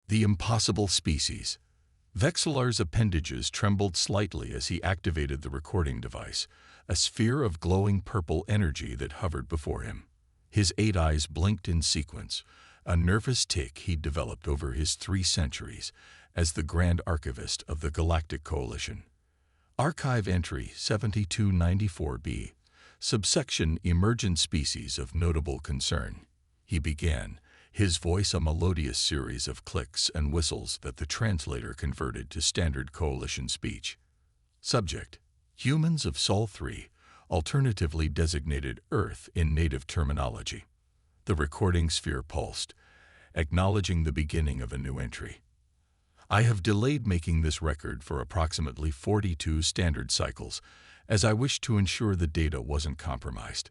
The impossible species. Vexillar's appendages trembled slightly as he activated the recording device, a sphere of glowing purple energy that hovered before him. His 8 eyes blinked in sequence, a nervous tic he'd developed over his 3 centuries as the Grand Archivist of the Galactic Coalition. Archive Entry 7294B, Subsection Emergent Species of Notable Concern. He began, his voice a melodious series of clicks and whistles that the translator converted to standard Coalition speech. Subject: humans of Sol 3, alternatively designated Earth in native terminology. The recording sphere pulsed, acknowledging the beginning of a new entry. I have delayed making this record for approximately 42 standard cycles, as I wished to ensure the data wasn't compromised.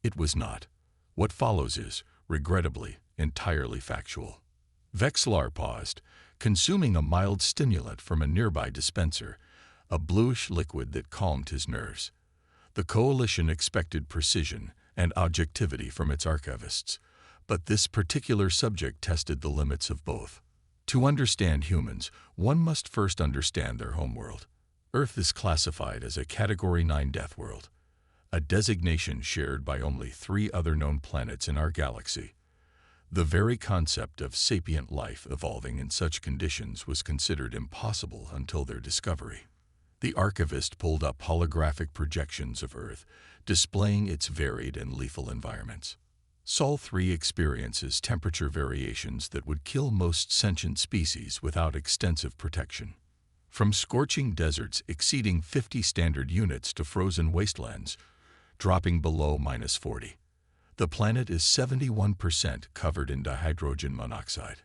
It was not. What follows is, regrettably, entirely factual. Vexillar paused, consuming a mild stimulant from a nearby dispenser, a bluish liquid that calmed his nerves. The Coalition expected precision and objectivity from its archivists, but this particular subject tested the limits of both. To understand humans, one must first understand their homeworld. Earth is classified as a Category 9 death world, a designation shared by only 3 other known planets in our galaxy. The very concept of sapient life evolving in such conditions was considered impossible until their discovery. The archivist pulled up holographic projections of Earth, displaying its varied and lethal environments. Sol 3 experiences temperature variations that would kill most sentient species without extensive protection. From scorching deserts exceeding 50 standard units to frozen wastelands, dropping below -40. The planet is 71% covered in dihydrogen monoxide,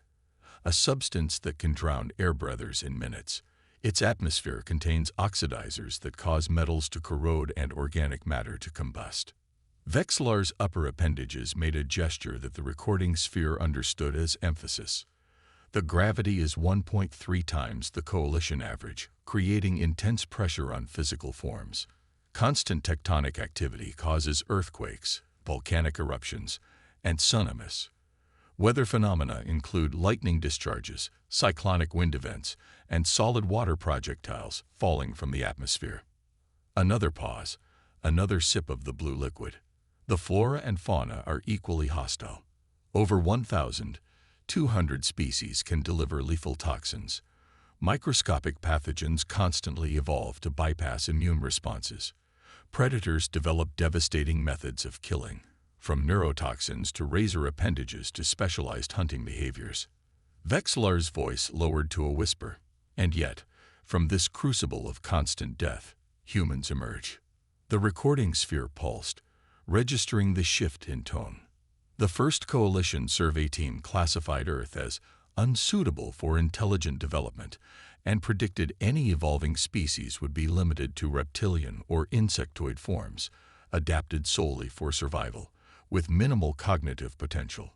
a substance that can drown air breathers in minutes. Its atmosphere contains oxidizers that cause metals to corrode and organic matter to combust. Vexillar's upper appendages made a gesture that the recording sphere understood as emphasis. The gravity is 1.3 times the Coalition average, creating intense pressure on physical forms. Constant tectonic activity causes earthquakes, volcanic eruptions, and tsunamis. Weather phenomena include lightning discharges, cyclonic wind events, and solid water projectiles falling from the atmosphere. Another pause, another sip of the blue liquid. The flora and fauna are equally hostile. Over 1,200 species can deliver lethal toxins. Microscopic pathogens constantly evolve to bypass immune responses. Predators develop devastating methods of killing, from neurotoxins to razor appendages to specialized hunting behaviors. Vexillar's voice lowered to a whisper, and yet, from this crucible of constant death, humans emerge. The recording sphere pulsed, registering the shift in tone. The first Coalition survey team classified Earth as unsuitable for intelligent development and predicted any evolving species would be limited to reptilian or insectoid forms, adapted solely for survival, with minimal cognitive potential.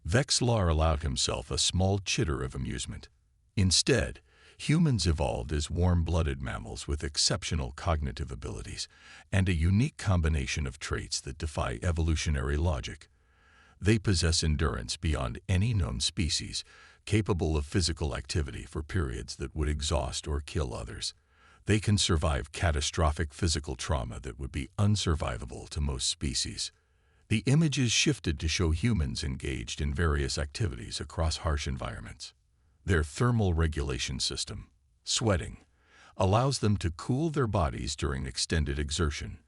Vexillar allowed himself a small chitter of amusement. Instead, humans evolved as warm-blooded mammals with exceptional cognitive abilities and a unique combination of traits that defy evolutionary logic. They possess endurance beyond any known species, capable of physical activity for periods that would exhaust or kill others. They can survive catastrophic physical trauma that would be unsurvivable to most species. The images shifted to show humans engaged in various activities across harsh environments. Their thermal regulation system, sweating, allows them to cool their bodies during extended exertion.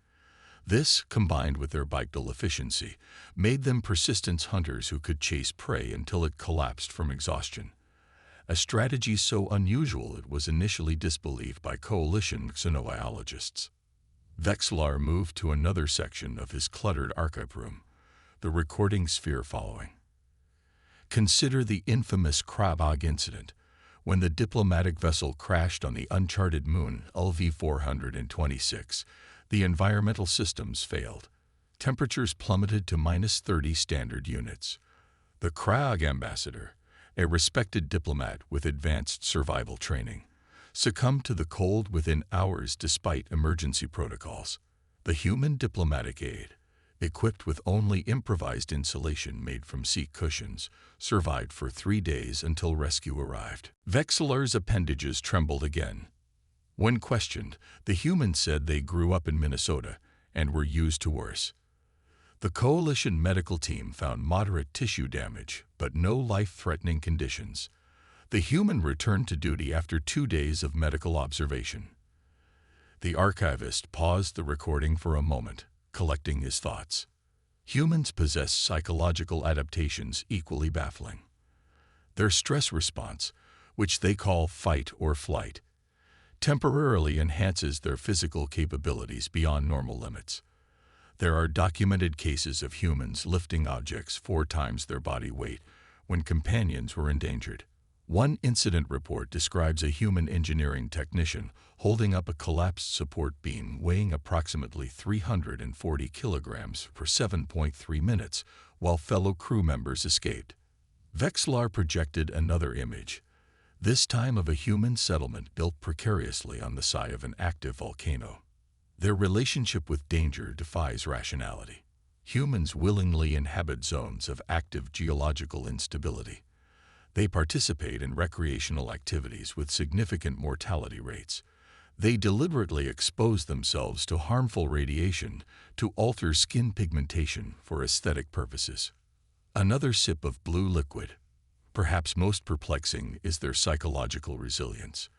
This, combined with their vital efficiency, made them persistent hunters who could chase prey until it collapsed from exhaustion. A strategy so unusual it was initially disbelieved by Coalition xenobiologists. Vexillar moved to another section of his cluttered archive room, the recording sphere following. Consider the infamous Krabog incident, when the diplomatic vessel crashed on the uncharted moon LV-426. The environmental systems failed. Temperatures plummeted to -30 standard units. The Krag ambassador, a respected diplomat with advanced survival training, succumbed to the cold within hours despite emergency protocols. The human diplomatic aid, equipped with only improvised insulation made from seat cushions, survived for 3 days until rescue arrived. Vexillar's appendages trembled again. When questioned, the humans said they grew up in Minnesota and were used to worse. The coalition medical team found moderate tissue damage, but no life-threatening conditions. The human returned to duty after 2 days of medical observation. The archivist paused the recording for a moment, collecting his thoughts. Humans possess psychological adaptations equally baffling. Their stress response, which they call fight or flight, temporarily enhances their physical capabilities beyond normal limits. There are documented cases of humans lifting objects 4 times their body weight when companions were endangered. One incident report describes a human engineering technician holding up a collapsed support beam weighing approximately 340 kilograms for 7.3 minutes while fellow crew members escaped. Vexillar projected another image, this time of a human settlement built precariously on the side of an active volcano. Their relationship with danger defies rationality. Humans willingly inhabit zones of active geological instability. They participate in recreational activities with significant mortality rates. They deliberately expose themselves to harmful radiation to alter skin pigmentation for aesthetic purposes. Another sip of blue liquid. Perhaps most perplexing is their psychological resilience.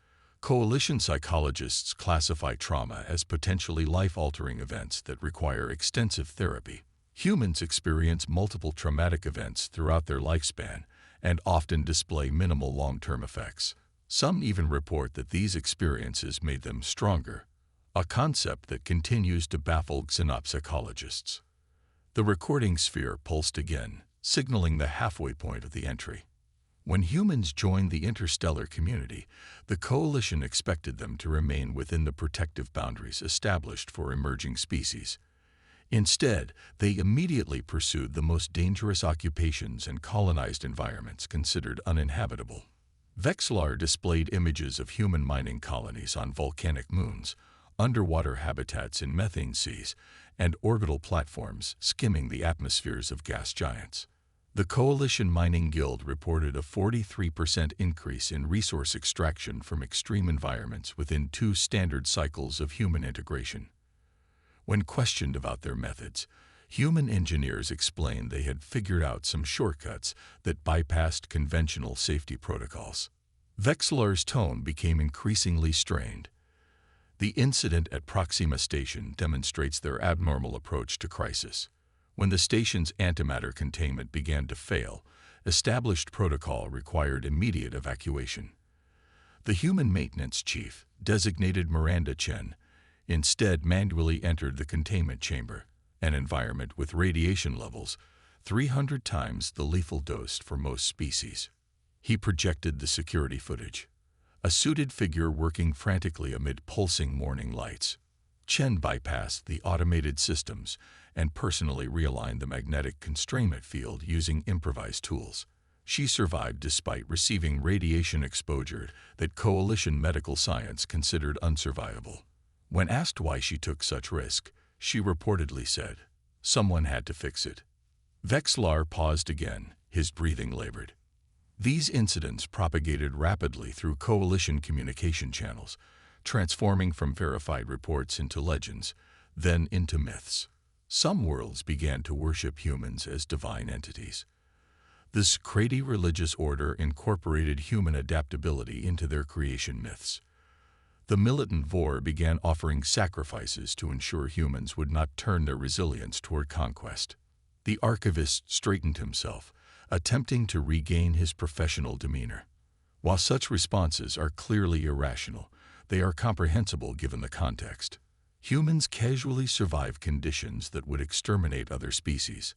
Coalition psychologists classify trauma as potentially life-altering events that require extensive therapy. Humans experience multiple traumatic events throughout their lifespan and often display minimal long-term effects. Some even report that these experiences made them stronger, a concept that continues to baffle xenopsychologists. The recording sphere pulsed again, signaling the halfway point of the entry. When humans joined the interstellar community, the coalition expected them to remain within the protective boundaries established for emerging species. Instead, they immediately pursued the most dangerous occupations and colonized environments considered uninhabitable. Vexillar displayed images of human mining colonies on volcanic moons, underwater habitats in methane seas, and orbital platforms skimming the atmospheres of gas giants. The Coalition Mining Guild reported a 43% increase in resource extraction from extreme environments within 2 standard cycles of human integration. When questioned about their methods, human engineers explained they had figured out some shortcuts that bypassed conventional safety protocols. Vexillar's tone became increasingly strained. The incident at Proxima Station demonstrates their abnormal approach to crisis. When the station's antimatter containment began to fail, established protocol required immediate evacuation. The human maintenance chief, designated Miranda Chen, instead manually entered the containment chamber, an environment with radiation levels 300 times the lethal dose for most species. He projected the security footage, a suited figure working frantically amid pulsing morning lights. Chen bypassed the automated systems and personally realigned the magnetic constrainment field using improvised tools. She survived despite receiving radiation exposure that coalition medical science considered unsurvivable. When asked why she took such risk, she reportedly said, "Someone had to fix it." Vexillar paused again, his breathing labored. These incidents propagated rapidly through coalition communication channels, transforming from verified reports into legends, then into myths. Some worlds began to worship humans as divine entities. This Socratic religious order incorporated human adaptability into their creation myths. The militant Vor began offering sacrifices to ensure humans would not turn their resilience toward conquest. The archivist straightened himself, attempting to regain his professional demeanor. While such responses are clearly irrational, they are comprehensible given the context. Humans casually survive conditions that would exterminate other species.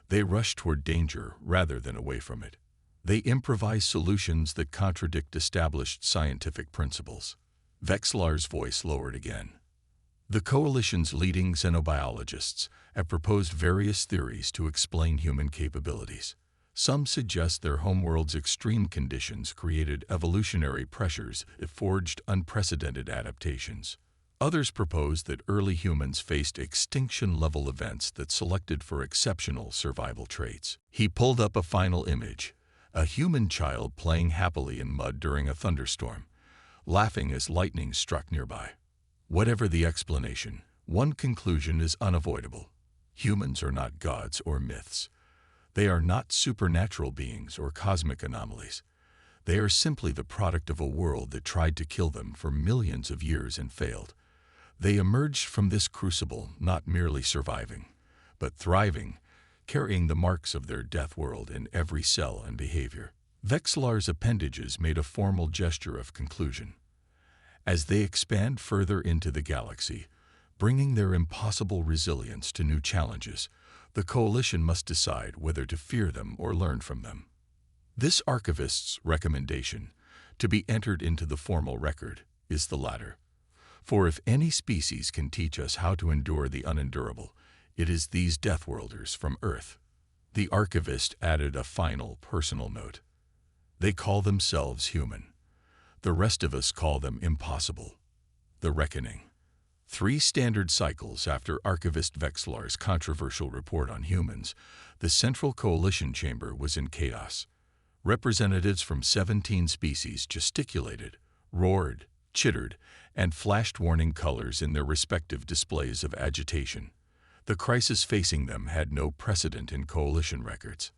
They rush toward danger rather than away from it. They improvise solutions that contradict established scientific principles. Vexillar's voice lowered again. The Coalition's leading xenobiologists have proposed various theories to explain human capabilities. Some suggest their homeworld's extreme conditions created evolutionary pressures that forged unprecedented adaptations. Others propose that early humans faced extinction-level events that selected for exceptional survival traits. He pulled up a final image, a human child playing happily in mud during a thunderstorm, laughing as lightning struck nearby. Whatever the explanation, one conclusion is unavoidable. Humans are not gods or myths. They are not supernatural beings or cosmic anomalies. They are simply the product of a world that tried to kill them for millions of years and failed. They emerged from this crucible not merely surviving, but thriving, carrying the marks of their death world in every cell and behavior. Vexillar's appendages made a formal gesture of conclusion. As they expand further into the galaxy, bringing their impossible resilience to new challenges, the Coalition must decide whether to fear them or learn from them. This archivist's recommendation, to be entered into the formal record, is the latter. For if any species can teach us how to endure the unendurable, it is these Deathworlders from Earth. The archivist added a final personal note. They call themselves human. The rest of us call them impossible. The Reckoning. 3 standard cycles after Archivist Vexillar's controversial report on humans, the Central Coalition chamber was in chaos. Representatives from 17 species gesticulated, roared, chittered, and flashed warning colors in their respective displays of agitation. The crisis facing them had no precedent in Coalition records.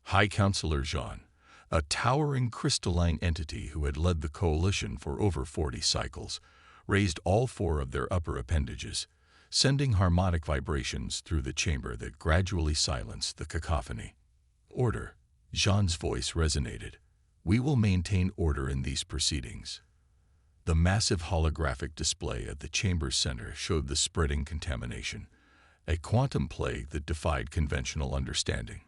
High Counselor Jean, a towering crystalline entity who had led the Coalition for over 40 cycles, raised all 4 of their upper appendages, sending harmonic vibrations through the chamber that gradually silenced the cacophony. Order. Jean's voice resonated. We will maintain order in these proceedings. The massive holographic display at the chamber's center showed the spreading contamination, a quantum plague that defied conventional understanding.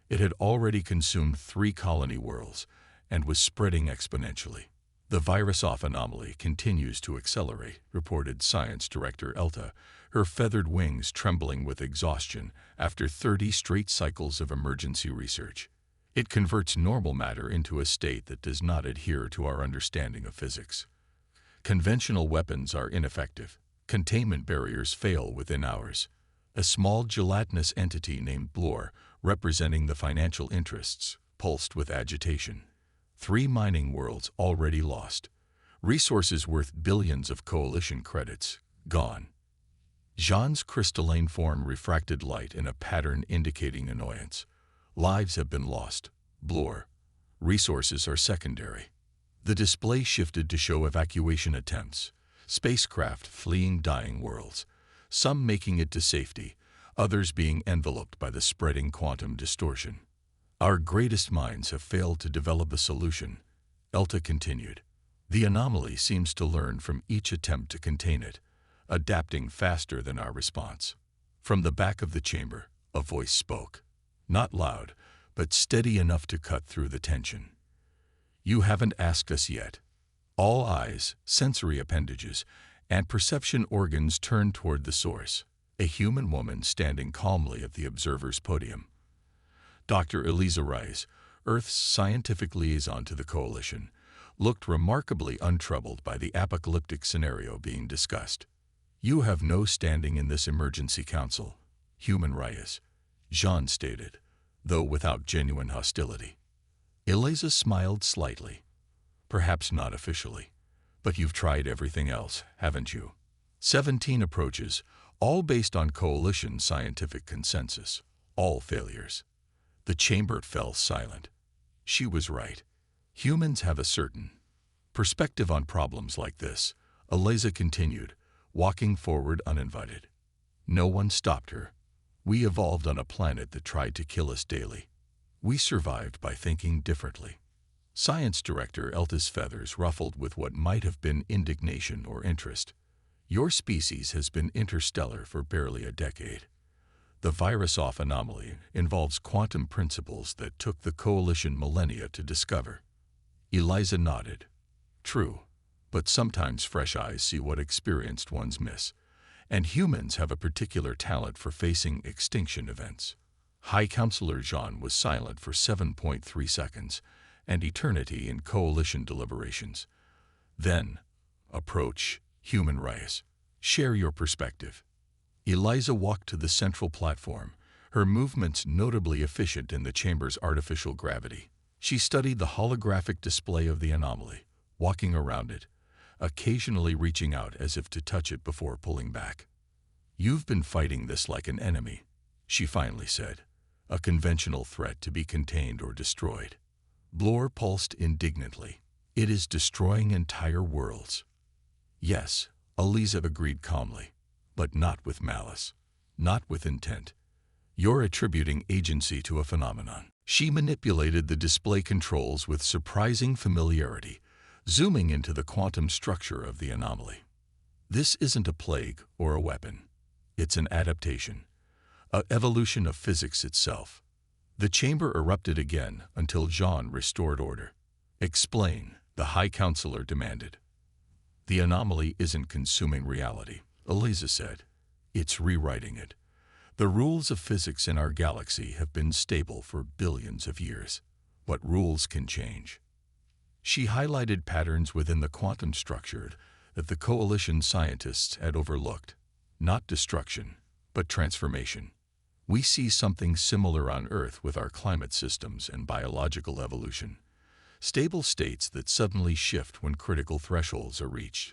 It had already consumed 3 colony worlds and was spreading exponentially. The virus-off anomaly continues to accelerate, reported Science Director Elta, her feathered wings trembling with exhaustion after 30 straight cycles of emergency research. It converts normal matter into a state that does not adhere to our understanding of physics. Conventional weapons are ineffective. Containment barriers fail within hours. A small gelatinous entity named Blor, representing the financial interests, pulsed with agitation. 3 mining worlds already lost. Resources worth billions of Coalition credits, gone. Jean's crystalline form refracted light in a pattern indicating annoyance. Lives have been lost. Blor. Resources are secondary. The display shifted to show evacuation attempts, spacecraft fleeing dying worlds, some making it to safety, others being enveloped by the spreading quantum distortion. Our greatest minds have failed to develop a solution, Elta continued. The anomaly seems to learn from each attempt to contain it, adapting faster than our response. From the back of the chamber, a voice spoke. Not loud, but steady enough to cut through the tension. You haven't asked us yet. All eyes, sensory appendages, and perception organs turned toward the source, a human woman standing calmly at the observer's podium. Dr. Eliza Rice, Earth's scientific liaison to the Coalition, looked remarkably untroubled by the apocalyptic scenario being discussed. You have no standing in this emergency council, Human Rice, Jean stated, though without genuine hostility. Eliza smiled slightly. Perhaps not officially, but you've tried everything else, haven't you? 17 approaches, all based on Coalition scientific consensus, all failures. The chamber fell silent. She was right. Humans have a certain perspective on problems like this, Eliza continued, walking forward uninvited. No one stopped her. We evolved on a planet that tried to kill us daily. We survived by thinking differently. Science Director Elta's feathers ruffled with what might have been indignation or interest. Your species has been interstellar for barely a decade. The virus-off anomaly involves quantum principles that took the Coalition millennia to discover. Eliza nodded. True, but sometimes fresh eyes see what experienced ones miss, and humans have a particular talent for facing extinction events. High Counselor Jean was silent for 7.3 seconds, and eternity in Coalition deliberations. Then, approach Human Rice. Share your perspective. Eliza walked to the central platform, her movements notably efficient in the chamber's artificial gravity. She studied the holographic display of the anomaly, walking around it, occasionally reaching out as if to touch it before pulling back. "You've been fighting this like an enemy," she finally said, "a conventional threat to be contained or destroyed." Blore pulsed indignantly. "It is destroying entire worlds." "Yes," Eliza agreed calmly, "but not with malice, not with intent. You're attributing agency to a phenomenon." She manipulated the display controls with surprising familiarity, zooming into the quantum structure of the anomaly. "This isn't a plague or a weapon. It's an adaptation, an evolution of physics itself." The chamber erupted again until Jean restored order. "Explain," the High Counselor demanded. "The anomaly isn't consuming reality," Eliza said. "It's rewriting it. The rules of physics in our galaxy have been stable for billions of years. What rules can change?" She highlighted patterns within the quantum structure that the Coalition scientists had overlooked. Not destruction, but transformation. "We see something similar on Earth with our climate systems and biological evolution. Stable states that suddenly shift when critical thresholds are reached."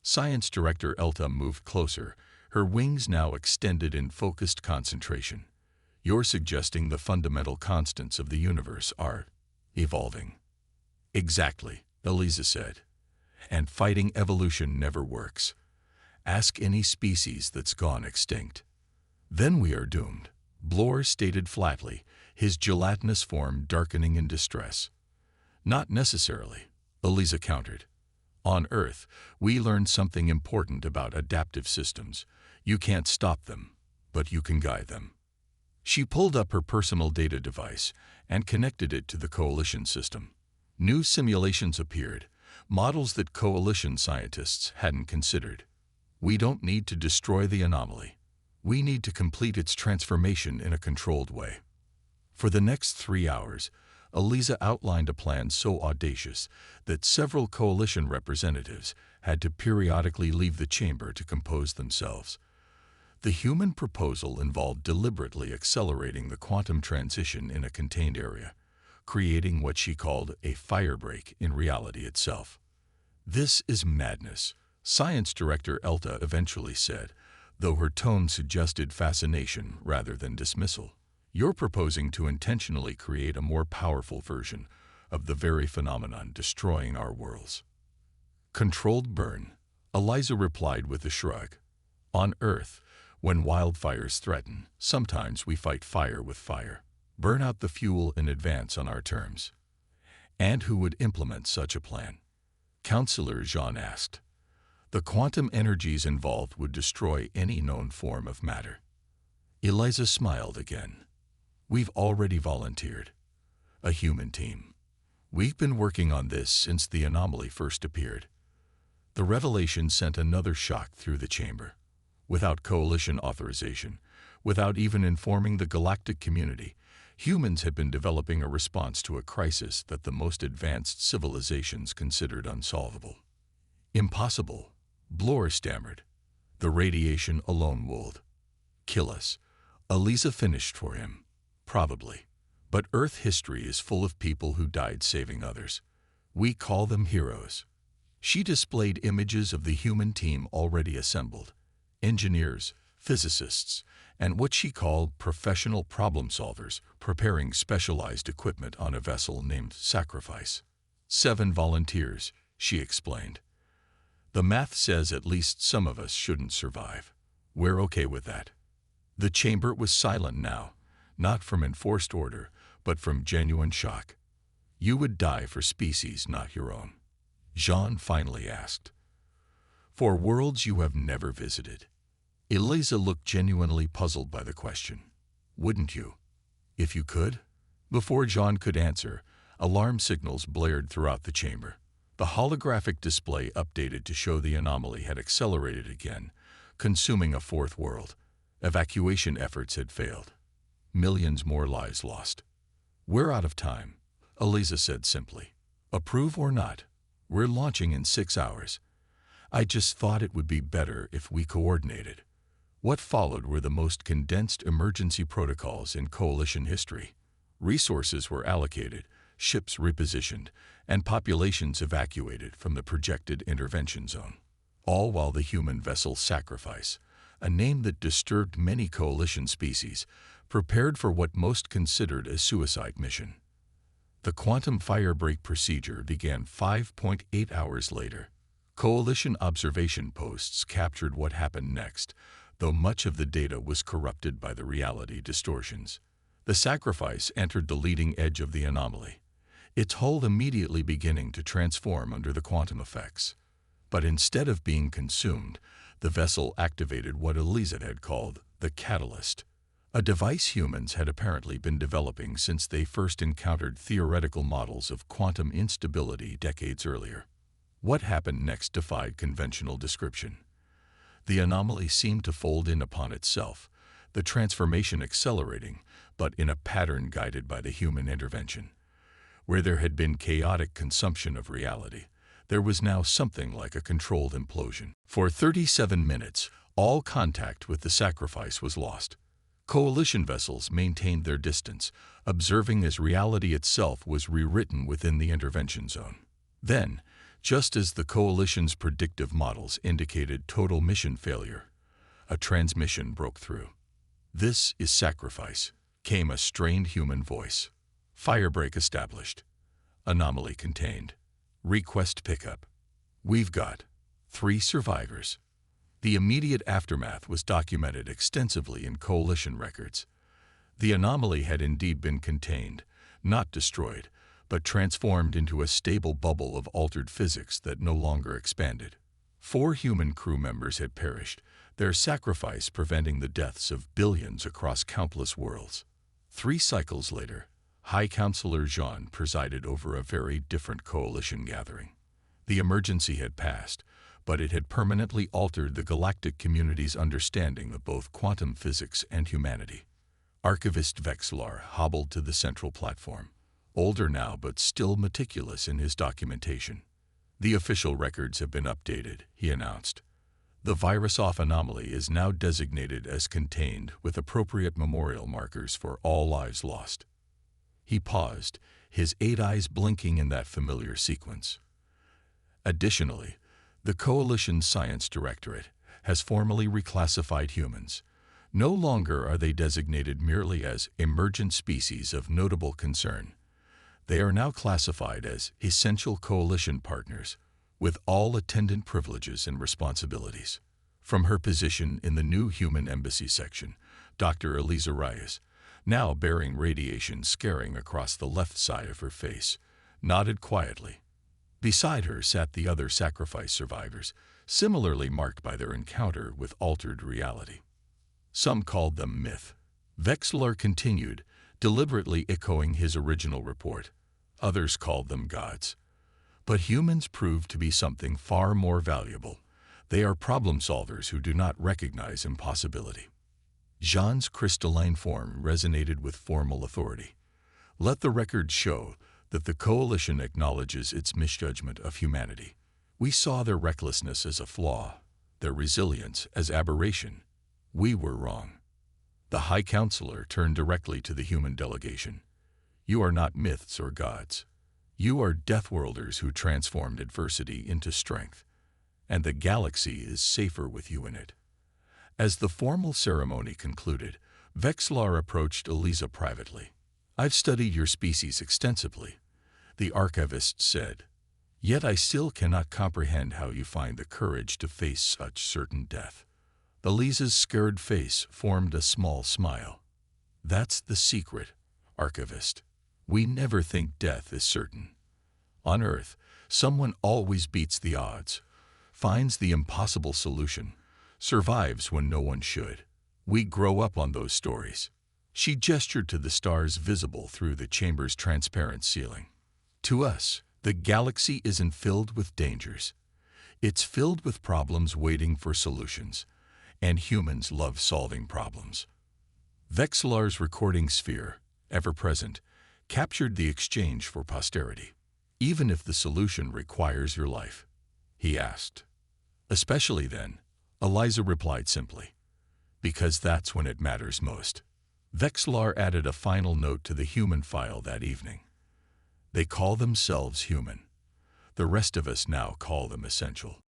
Science Director Elta moved closer, her wings now extended in focused concentration. "You're suggesting the fundamental constants of the universe are evolving." "Exactly," Eliza said. "And fighting evolution never works. Ask any species that's gone extinct." "Then we are doomed," Blore stated flatly, his gelatinous form darkening in distress. "Not necessarily," Eliza countered. "On Earth, we learned something important about adaptive systems. You can't stop them, but you can guide them." She pulled up her personal data device and connected it to the Coalition system. New simulations appeared, models that Coalition scientists hadn't considered. "We don't need to destroy the anomaly. We need to complete its transformation in a controlled way." For the next 3 hours, Eliza outlined a plan so audacious that several Coalition representatives had to periodically leave the chamber to compose themselves. The human proposal involved deliberately accelerating the quantum transition in a contained area, creating what she called a firebreak in reality itself. "This is madness," Science Director Elta eventually said, though her tone suggested fascination rather than dismissal. "You're proposing to intentionally create a more powerful version of the very phenomenon destroying our worlds." "Controlled burn," Eliza replied with a shrug. "On Earth, when wildfires threaten, sometimes we fight fire with fire. Burn out the fuel in advance on our terms." "And who would implement such a plan?" Counselor Jean asked. "The quantum energies involved would destroy any known form of matter." Eliza smiled again. "We've already volunteered. A human team. We've been working on this since the anomaly first appeared." The revelation sent another shock through the chamber. Without Coalition authorization, without even informing the galactic community, humans had been developing a response to a crisis that the most advanced civilizations considered unsolvable. "Impossible," Blore stammered. "The radiation alone would kill us." Eliza finished for him. "Probably. But Earth history is full of people who died saving others. We call them heroes." She displayed images of the human team already assembled. Engineers, physicists, and what she called professional problem solvers preparing specialized equipment on a vessel named Sacrifice. 7 volunteers, she explained. "The math says at least some of us shouldn't survive. We're okay with that." The chamber was silent now, not from enforced order, but from genuine shock. "You would die for species not your own?" Jean finally asked. "For worlds you have never visited." Eliza looked genuinely puzzled by the question. "Wouldn't you? If you could?" Before Jean could answer, alarm signals blared throughout the chamber. The holographic display updated to show the anomaly had accelerated again, consuming a 4th world. Evacuation efforts had failed. Millions more lives lost. "We're out of time," Eliza said simply. "Approve or not, we're launching in 6 hours. I just thought it would be better if we coordinated. What followed were the most condensed emergency protocols in coalition history. Resources were allocated, ships repositioned, and populations evacuated from the projected intervention zone. All while the human vessel Sacrifice, a name that disturbed many coalition species, prepared for what most considered a suicide mission. The quantum firebreak procedure began 5.8 hours later. Coalition observation posts captured what happened next, though much of the data was corrupted by the reality distortions. The Sacrifice entered the leading edge of the anomaly, its hull immediately beginning to transform under the quantum effects. But instead of being consumed, the vessel activated what Eliza had called the catalyst, a device humans had apparently been developing since they first encountered theoretical models of quantum instability decades earlier. What happened next defied conventional description. The anomaly seemed to fold in upon itself, the transformation accelerating, but in a pattern guided by the human intervention. Where there had been chaotic consumption of reality, there was now something like a controlled implosion. For 37 minutes, all contact with the Sacrifice was lost. Coalition vessels maintained their distance, observing as reality itself was rewritten within the intervention zone. Then, just as the Coalition's predictive models indicated total mission failure, a transmission broke through. "This is Sacrifice," came a strained human voice. "Firebreak established. Anomaly contained. Request pickup. We've got 3 survivors." The immediate aftermath was documented extensively in coalition records. The anomaly had indeed been contained, not destroyed, but transformed into a stable bubble of altered physics that no longer expanded. 4 human crew members had perished, their sacrifice preventing the deaths of billions across countless worlds. 3 cycles later, High Counselor Jean presided over a very different coalition gathering. The emergency had passed, but it had permanently altered the galactic community's understanding of both quantum physics and humanity. Archivist Vexlar hobbled to the central platform, older now but still meticulous in his documentation. "The official records have been updated," he announced. "The virus-off anomaly is now designated as contained with appropriate memorial markers for all lives lost." He paused, his 8 eyes blinking in that familiar sequence. Additionally, the Coalition Science Directorate has formally reclassified humans. No longer are they designated merely as emergent species of notable concern. They are now classified as essential coalition partners, with all attendant privileges and responsibilities. From her position in the new Human Embassy section, Dr. Eliza Reyes, now bearing radiation scarring across the left side of her face, nodded quietly. Beside her sat the other Sacrifice survivors, similarly marked by their encounter with altered reality. Some called them myth. Vexlar continued, deliberately echoing his original report. Others called them gods. But humans proved to be something far more valuable. They are problem solvers who do not recognize impossibility. Jean's crystalline form resonated with formal authority. "Let the record show that the Coalition acknowledges its misjudgment of humanity. We saw their recklessness as a flaw, their resilience as aberration. We were wrong." The High Counselor turned directly to the human delegation. "You are not myths or gods. You are Deathworlders who transformed adversity into strength, and the galaxy is safer with you in it." As the formal ceremony concluded, Vexlar approached Eliza privately. "I've studied your species extensively," the archivist said. "Yet I still cannot comprehend how you find the courage to face such certain death." Eliza's scared face formed a small smile. "That's the secret, archivist. We never think death is certain. On Earth, someone always beats the odds, finds the impossible solution, survives when no one should. We grow up on those stories." She gestured to the stars visible through the chamber's transparent ceiling. "To us, the galaxy isn't filled with dangers. It's filled with problems waiting for solutions, and humans love solving problems." Vexlar's recording sphere, ever present, captured the exchange for posterity. "Even if the solution requires your life?" he asked. Especially then, Eliza replied simply, because that's when it matters most. Vexlar added a final note to the human file that evening. They call themselves human. The rest of us now call them essential.